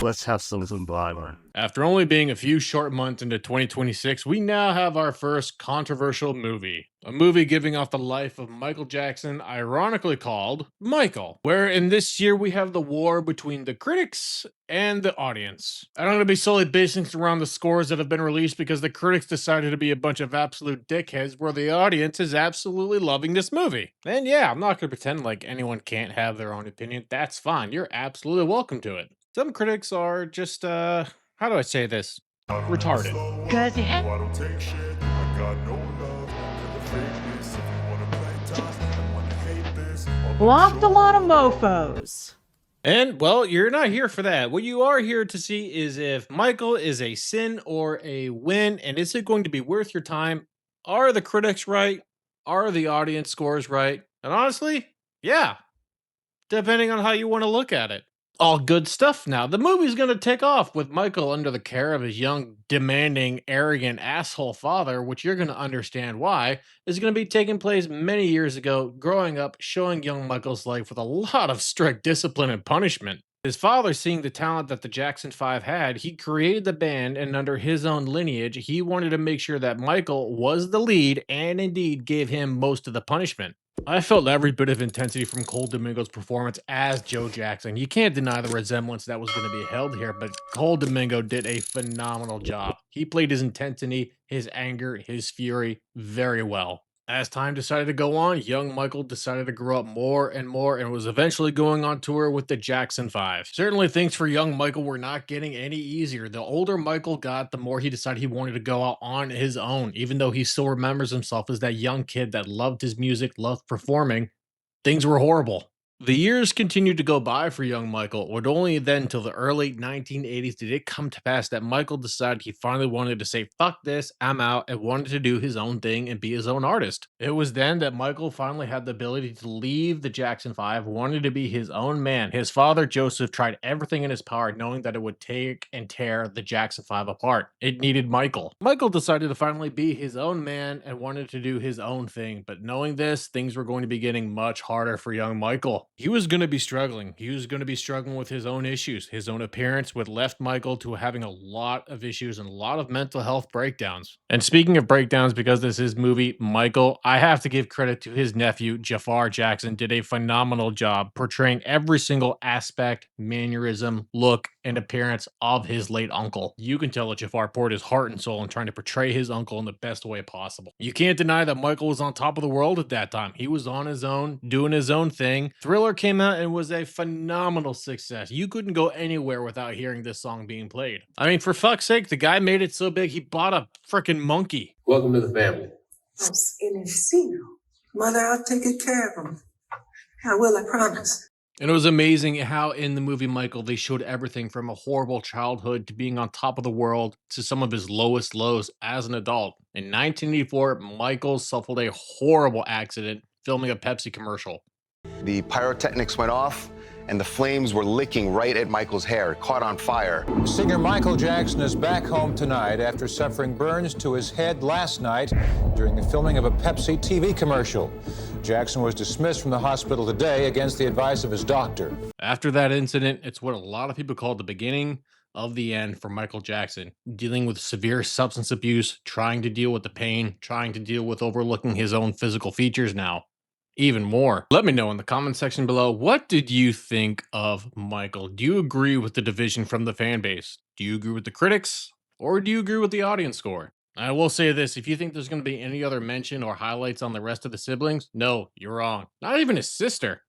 Let's have some Bible. After only being a few short months into 2026, we now have our first controversial movie. A movie giving off the life of Michael Jackson, ironically called Michael, where in this year we have the war between the critics and the audience. I'm going to be solely basing this around the scores that have been released because the critics decided to be a bunch of absolute dickheads, where the audience is absolutely loving this movie. And yeah, I'm not going to pretend like anyone can't have their own opinion. That's fine. You're absolutely welcome to it. Some critics are just, how do I say this? Retarded. Cause you have blocked a lot of mofos. And, well, you're not here for that. What you are here to see is if Michael is a sin or a win, and is it going to be worth your time? Are the critics right? Are the audience scores right? And honestly, yeah, depending on how you want to look at it. All good stuff now. The movie's gonna take off with Michael under the care of his young, demanding, arrogant asshole father, which you're gonna understand why, is gonna be taking place many years ago, growing up, showing young Michael's life with a lot of strict discipline and punishment. His father, seeing the talent that the Jackson 5 had, he created the band, and under his own lineage, he wanted to make sure that Michael was the lead and indeed gave him most of the punishment. I felt every bit of intensity from Cole Domingo's performance as Joe Jackson. You can't deny the resemblance that was going to be held here, but Cole Domingo did a phenomenal job. He played his intensity, his anger, his fury very well. As time decided to go on, young Michael decided to grow up more and more and was eventually going on tour with the Jackson 5. Certainly things for young Michael were not getting any easier. The older Michael got, the more he decided he wanted to go out on his own, even though he still remembers himself as that young kid that loved his music, loved performing. Things were horrible. The years continued to go by for young Michael, but only then till the early 1980s did it come to pass that Michael decided he finally wanted to say, fuck this, I'm out, and wanted to do his own thing and be his own artist. It was then that Michael finally had the ability to leave the Jackson 5, wanted to be his own man. His father, Joseph, tried everything in his power, knowing that it would take and tear the Jackson 5 apart. It needed Michael. Michael decided to finally be his own man and wanted to do his own thing, but knowing this, things were going to be getting much harder for young Michael. He was going to be struggling. He was going to be struggling with his own issues. His own appearance would left Michael to having a lot of issues and a lot of mental health breakdowns. And speaking of breakdowns, because this is movie Michael, I have to give credit to his nephew, Jafar Jackson, did a phenomenal job portraying every single aspect, mannerism, look, and appearance of his late uncle. You can tell that Jafar poured his heart and soul in trying to portray his uncle in the best way possible. You can't deny that Michael was on top of the world at that time. He was on his own, doing his own thing. Thriller came out and was a phenomenal success. You couldn't go anywhere without hearing this song being played. I mean, for fuck's sake, the guy made it so big he bought a freaking monkey. Welcome to the family. And see you. Mother, I'll take good care of him. I will, I promise. And it was amazing how in the movie Michael, they showed everything from a horrible childhood to being on top of the world to some of his lowest lows as an adult. In 1984, Michael suffered a horrible accident filming a Pepsi commercial. The pyrotechnics went off and the flames were licking right at Michael's hair. It caught on fire. Singer Michael Jackson is back home tonight after suffering burns to his head last night during the filming of a Pepsi TV commercial. Jackson was dismissed from the hospital today against the advice of his doctor. After that incident, it's what a lot of people call the beginning of the end for Michael Jackson, dealing with severe substance abuse, trying to deal with the pain, trying to deal with overlooking his own physical features now. Even more. Let me know in the comment section below, what did you think of Michael? Do you agree with the division from the fan base? Do you agree with the critics? Or do you agree with the audience score? I will say this, if you think there's going to be any other mention or highlights on the rest of the siblings, no, you're wrong. Not even his sister.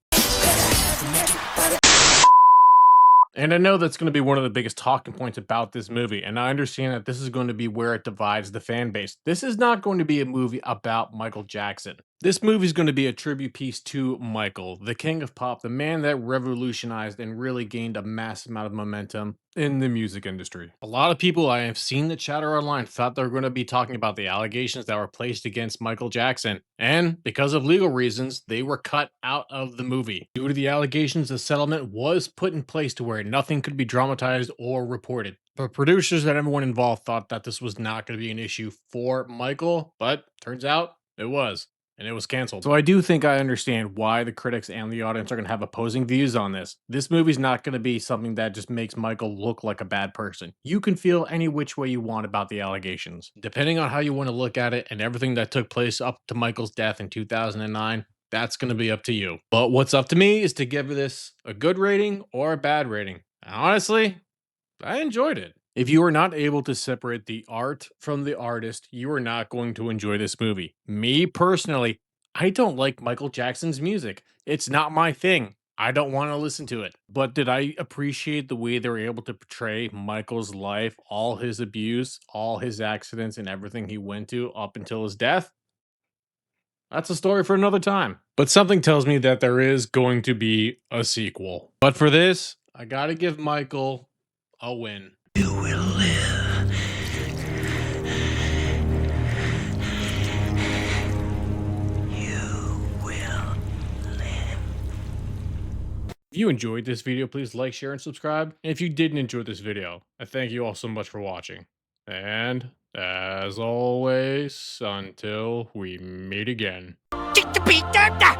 And I know that's going to be one of the biggest talking points about this movie, and I understand that this is going to be where it divides the fan base. This is not going to be a movie about Michael Jackson. This movie is going to be a tribute piece to Michael, the king of pop, the man that revolutionized and really gained a massive amount of momentum in the music industry. A lot of people I have seen the chatter online thought they were going to be talking about the allegations that were placed against Michael Jackson, and because of legal reasons, they were cut out of the movie. Due to the allegations, the settlement was put in place to where nothing could be dramatized or reported. The producers and everyone involved thought that this was not going to be an issue for Michael, but turns out it was. and it was canceled. So I do think I understand why the critics and the audience are going to have opposing views on this. This movie's not going to be something that just makes Michael look like a bad person. You can feel any which way you want about the allegations. Depending on how you want to look at it and everything that took place up to Michael's death in 2009, that's going to be up to you. But what's up to me is to give this a good rating or a bad rating. And honestly, I enjoyed it. If you are not able to separate the art from the artist, you are not going to enjoy this movie. Me personally, I don't like Michael Jackson's music. It's not my thing. I don't want to listen to it. But did I appreciate the way they were able to portray Michael's life, all his abuse, all his accidents, and everything he went to up until his death? That's a story for another time. But something tells me that there is going to be a sequel. But for this, I gotta give Michael a win. You will live. You will live. If you enjoyed this video, please like, share, and subscribe. And if you didn't enjoy this video, I thank you all so much for watching. And as always, until we meet again. Chick-a-pee-da-da.